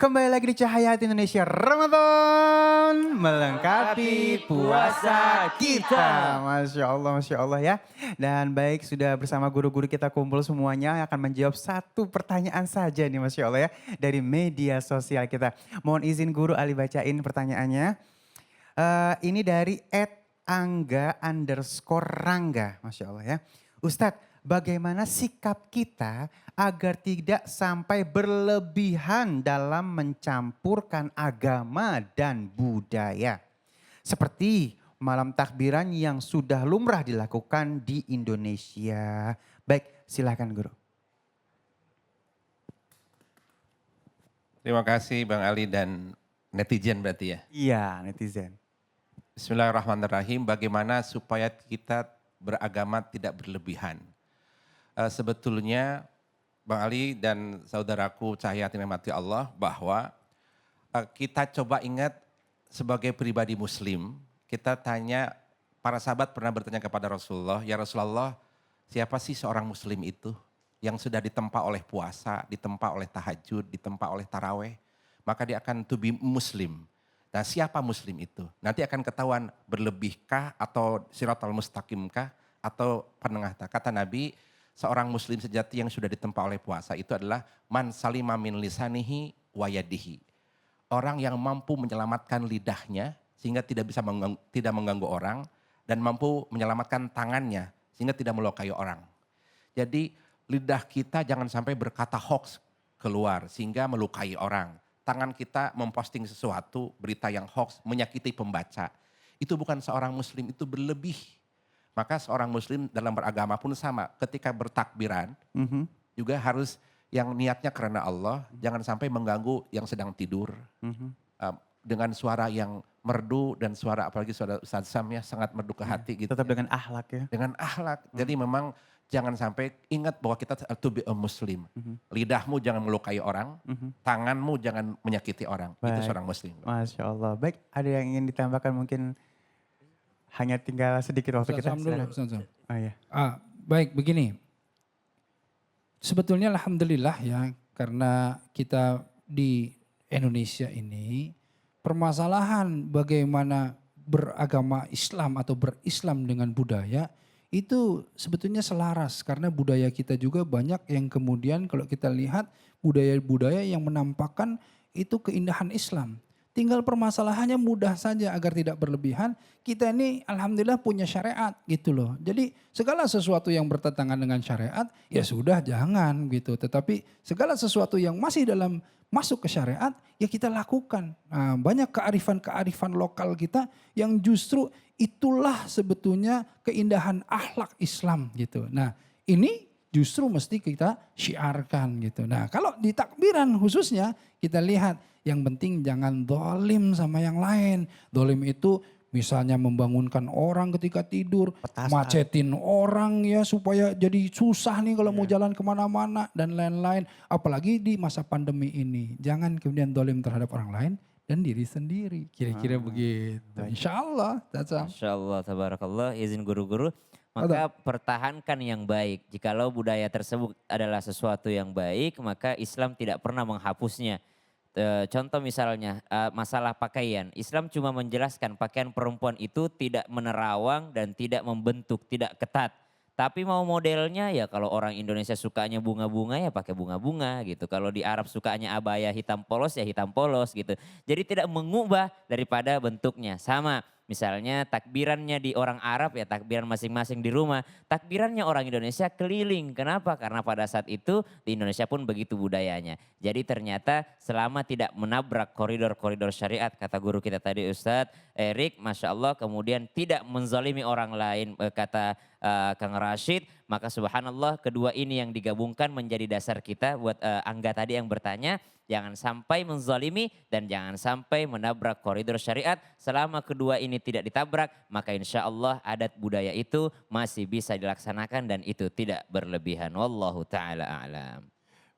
Kembali lagi di Cahaya Hati Indonesia Ramadan melengkapi puasa kita. Masya Allah ya. Dan baik sudah bersama guru-guru kita kumpul semuanya yang akan menjawab satu pertanyaan saja nih Masya Allah ya. Dari media sosial kita. Mohon izin guru Ali bacain pertanyaannya. Ini dari @angga_rangga. Masya Allah ya. Ustadz, bagaimana sikap kita agar tidak sampai berlebihan dalam mencampurkan agama dan budaya. Seperti malam takbiran yang sudah lumrah dilakukan di Indonesia. Baik, silakan guru. Terima kasih Bang Ali dan netizen berarti ya. Iya, netizen. Bismillahirrahmanirrahim. Bagaimana supaya kita beragama tidak berlebihan? Sebetulnya Bang Ali dan saudaraku Cahaya Hati Mati Allah bahwa kita coba ingat sebagai pribadi muslim, kita tanya, para sahabat pernah bertanya kepada Rasulullah, ya Rasulullah siapa sih seorang muslim itu yang sudah ditempa oleh puasa, ditempa oleh tahajud, ditempa oleh taraweh, maka dia akan to be muslim. Nah siapa muslim itu? Nanti akan ketahuan berlebihkah atau siratal mustaqimkah atau penengah. Kata Nabi, seorang muslim sejati yang sudah ditempa oleh puasa itu adalah man salima min lisanihi wa yadihi. Orang yang mampu menyelamatkan lidahnya sehingga tidak bisa tidak mengganggu orang dan mampu menyelamatkan tangannya sehingga tidak melukai orang. Jadi lidah kita jangan sampai berkata hoax keluar sehingga melukai orang. Tangan kita memposting sesuatu, berita yang hoax, menyakiti pembaca. Itu bukan seorang muslim, itu berlebih. Maka seorang muslim dalam beragama pun sama. Ketika bertakbiran juga harus yang niatnya karena Allah. Jangan sampai mengganggu yang sedang tidur. Dengan suara yang merdu dan suara apalagi suara Ustaz Sam ya sangat merdu ke hati gitu. Tetap dengan akhlak ya. Dengan akhlak. Jadi memang jangan sampai ingat bahwa kita to be a muslim. Lidahmu jangan melukai orang. Tanganmu jangan menyakiti orang. Baik. Itu seorang muslim. Masya Allah. Baik, ada yang ingin ditambahkan mungkin hanya tinggal sedikit waktu kita. Oh, iya. Baik begini, sebetulnya alhamdulillah ya karena kita di Indonesia ini permasalahan bagaimana beragama Islam atau berislam dengan budaya itu sebetulnya selaras karena budaya kita juga banyak yang kemudian kalau kita lihat budaya-budaya yang menampakkan itu keindahan Islam. Tinggal permasalahannya mudah saja agar tidak berlebihan. Kita ini alhamdulillah punya syariat gitu loh. Jadi segala sesuatu yang bertentangan dengan syariat ya sudah jangan gitu. Tetapi segala sesuatu yang masih dalam masuk ke syariat ya kita lakukan. Nah, banyak kearifan-kearifan lokal kita yang justru itulah sebetulnya keindahan akhlak Islam gitu. Nah ini justru mesti kita syiarkan gitu. Nah kalau di takbiran khususnya kita lihat yang penting jangan dolim sama yang lain. Dolim itu misalnya membangunkan orang ketika tidur, Petasan. macetin orang ya supaya jadi susah nih kalau mau jalan kemana-mana dan lain-lain. Apalagi di masa pandemi ini. Jangan kemudian dolim terhadap orang lain dan diri sendiri. Kira-kira begitu. Insya Allah. Masya Allah, tabarakallah, izin guru-guru. Maka pertahankan yang baik. Jikalau budaya tersebut adalah sesuatu yang baik, maka Islam tidak pernah menghapusnya. Contoh misalnya masalah pakaian. Islam cuma menjelaskan pakaian perempuan itu tidak menerawang dan tidak membentuk, tidak ketat. Tapi mau modelnya ya kalau orang Indonesia sukanya bunga-bunga ya pakai bunga-bunga gitu. Kalau di Arab sukanya abaya hitam polos ya hitam polos gitu. Jadi tidak mengubah daripada bentuknya. Sama misalnya takbirannya di orang Arab ya takbiran masing-masing di rumah. Takbirannya orang Indonesia keliling. Kenapa? Karena pada saat itu di Indonesia pun begitu budayanya. Jadi ternyata selama tidak menabrak koridor-koridor syariat kata guru kita tadi Ustadz Erik Masya Allah. Kemudian tidak menzalimi orang lain kata Kang Rashid, maka subhanallah kedua ini yang digabungkan menjadi dasar kita buat Angga tadi yang bertanya, jangan sampai menzalimi dan jangan sampai menabrak koridor syariat. Selama kedua ini tidak ditabrak, maka insya Allah adat budaya itu masih bisa dilaksanakan dan itu tidak berlebihan. Wallahu ta'ala a'lam.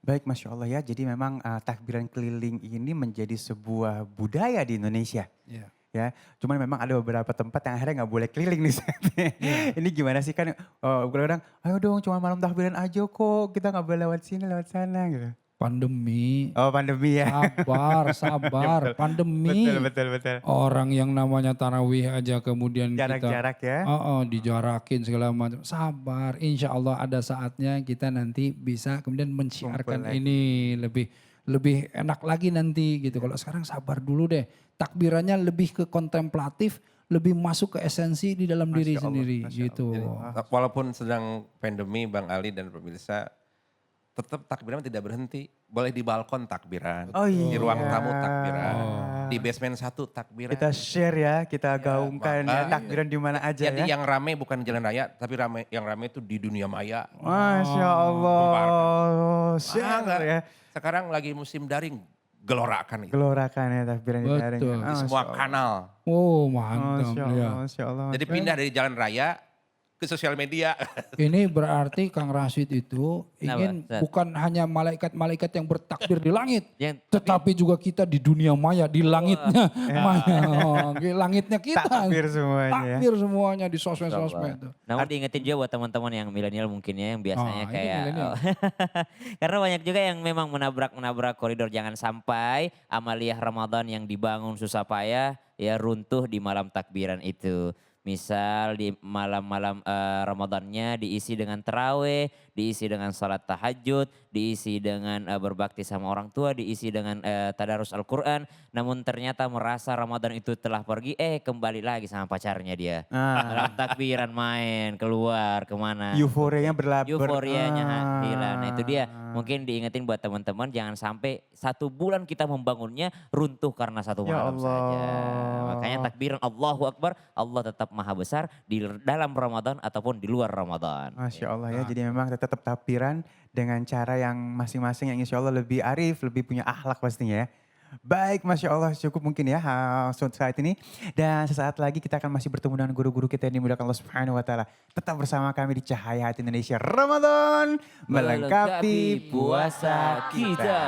Baik, Masya Allah ya. Jadi memang takbiran keliling ini menjadi sebuah budaya di Indonesia. Ya. Ya, cuman memang ada beberapa tempat yang akhirnya nggak boleh keliling nih. Ini gimana sih kan? Kadang-kadang, ayo dong, cuma malam takbiran aja kok. Kita nggak boleh lewat sini, lewat sana gitu. Pandemi. Oh pandemi ya. Sabar. Pandemi. Betul. Orang yang namanya tarawih aja kemudian Jarak-jarak ya. dijarakin segala macam. Sabar, insya Allah ada saatnya kita nanti bisa kemudian mensiarkan Kumpul lagi. ini lebih enak lagi nanti gitu. Kalau sekarang sabar dulu deh. Takbirannya lebih ke kontemplatif, lebih masuk ke esensi di dalam diri Masya Allah, sendiri Masya gitu. Walaupun sedang pandemi Bang Ali dan pemirsa, tetap takbiran tidak berhenti. Boleh di balkon takbiran, Oh di iya. ruang tamu takbiran, di basement 1 takbiran. Kita share ya, kita gaungkan ya, maka- takbiran di mana aja Jadi ya. yang rame bukan di jalan raya, tapi yang rame itu di dunia maya. Masya Allah. Share Enggak. ya. Sekarang lagi musim daring, gelorakan itu. Gelorakan ya takbiran di daring. Betul. Di semua kanal. Oh mantap Masya ya. Allah, Masya Allah. Jadi pindah dari jalan raya ke sosial media. Ini berarti Kang Rashid itu ingin Ustaz? bukan hanya malaikat-malaikat yang bertakbir di langit. Yang Tetapi juga kita di dunia maya, di langitnya maya. Di langitnya kita. Takbir semuanya ya. Takbir semuanya di sosmed-sosmed. tuh. Namun diingetin juga buat teman-teman yang milenial mungkin ya, yang biasanya ini kayak milenial. karena banyak juga yang memang menabrak koridor. Jangan sampai amaliyah Ramadan yang dibangun susah payah ya runtuh di malam takbiran itu. Misal di malam-malam Ramadannya diisi dengan terawih, diisi dengan sholat tahajud, diisi dengan berbakti sama orang tua, diisi dengan tadarus Al-Quran. Namun ternyata merasa Ramadan itu telah pergi, kembali lagi sama pacarnya dia. Malam takbiran main, keluar kemana. Euforianya Euforianya hilang. Nah itu dia mungkin diingetin buat teman-teman jangan sampai 1 bulan kita membangunnya runtuh karena 1 Ya malam Allah. saja. Makanya takbiran Allahu Akbar, Allah tetap maha besar di dalam Ramadan ataupun di luar Ramadan. Masya Allah ya, jadi memang tetap takbiran dengan cara yang masing-masing yang insya Allah lebih arif, lebih punya akhlak pastinya ya. Baik, Masya Allah cukup mungkin ya saat ini. Dan sesaat lagi kita akan masih bertemu dengan guru-guru kita yang dimudahkan Allah Subhanahu Wa Taala. Tetap bersama kami di Cahaya Hati Indonesia Ramadan melengkapi puasa kita.